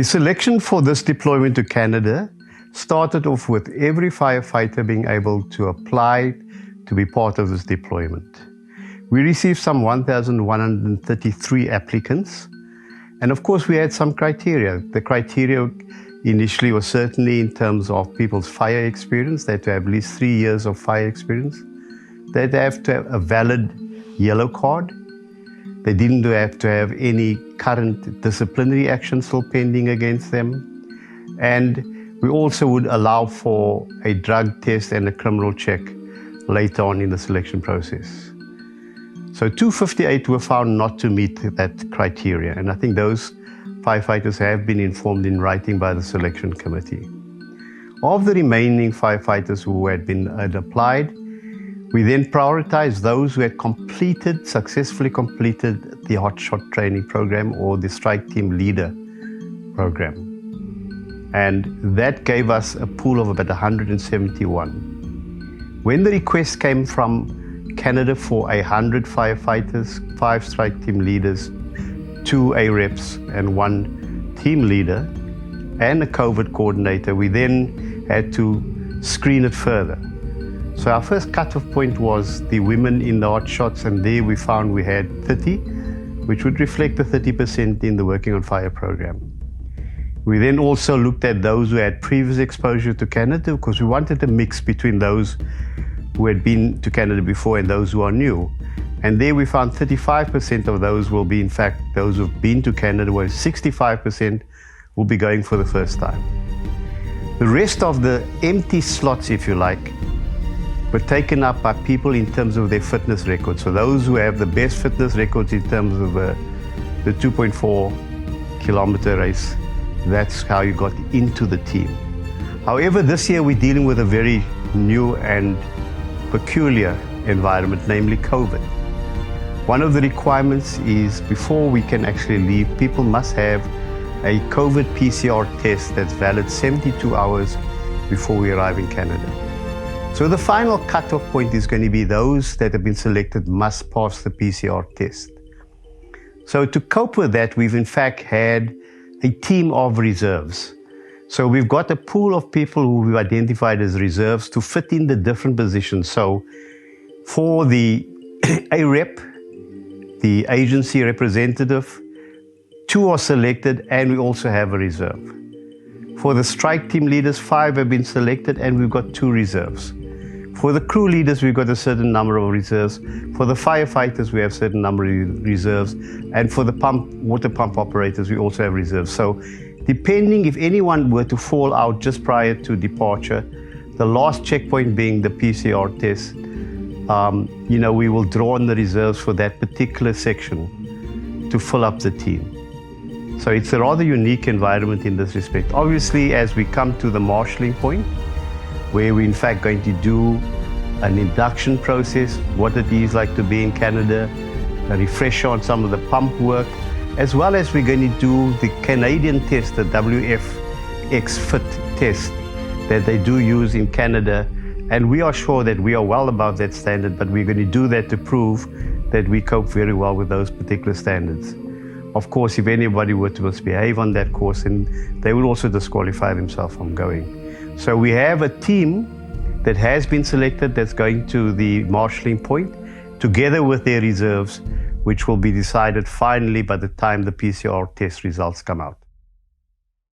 The selection for this deployment to Canada started off with every firefighter being able to apply to be part of this deployment. We received some 1,133 applicants, and of course we had some criteria. The criteria initially was certainly in terms of people's fire experience. They had to have at least 3 years of fire experience. They had to have a valid yellow card. They didn't have to have any current disciplinary action still pending against them. And we also would allow for a drug test and a criminal check later on in the selection process. So 258 were found not to meet that criteria, and I think those firefighters have been informed in writing by the selection committee. Of the remaining firefighters who had applied, we then prioritized those who had successfully completed the hotshot training program or the strike team leader program. And that gave us a pool of about 171. When the request came from Canada for 100 firefighters, 5 strike team leaders, 2 AREPs and 1 team leader, and a COVID coordinator, we then had to screen it further. So our first cutoff point was the women in the hotshots, and there we found we had 30, which would reflect the 30% in the Working on Fire program. We then also looked at those who had previous exposure to Canada, because we wanted a mix between those who had been to Canada before and those who are new. And there we found 35% of those will be, in fact, those who have been to Canada, whereas 65% will be going for the first time. The rest of the empty slots, if you like, were taken up by people in terms of their fitness records. So those who have the best fitness records in terms of the 2.4 kilometer race, that's how you got into the team. However, this year we're dealing with a very new and peculiar environment, namely COVID. One of the requirements is before we can actually leave, people must have a COVID PCR test that's valid 72 hours before we arrive in Canada. So the final cutoff point is going to be those that have been selected must pass the PCR test. So to cope with that, we've in fact had a team of reserves. So we've got a pool of people who we've identified as reserves to fit in the different positions. So for the AREP, the agency representative, 2 are selected, and we also have a reserve. For the strike team leaders, 5 have been selected, and we've got 2 reserves. For the crew leaders, we've got a certain number of reserves. For the firefighters, we have a certain number of reserves. And for the water pump operators, we also have reserves. So depending if anyone were to fall out just prior to departure, the last checkpoint being the PCR test, we will draw on the reserves for that particular section to fill up the team. So it's a rather unique environment in this respect. Obviously, as we come to the marshalling point, where we're in fact going to do an induction process, what it is like to be in Canada, a refresher on some of the pump work, as well as we're going to do the Canadian test, the WF Fit test that they do use in Canada. And we are sure that we are well above that standard, but we're going to do that to prove that we cope very well with those particular standards. Of course, if anybody were to misbehave on that course, then they will also disqualify themselves from going. So we have a team that has been selected that's going to the marshalling point, together with their reserves, which will be decided finally by the time the PCR test results come out.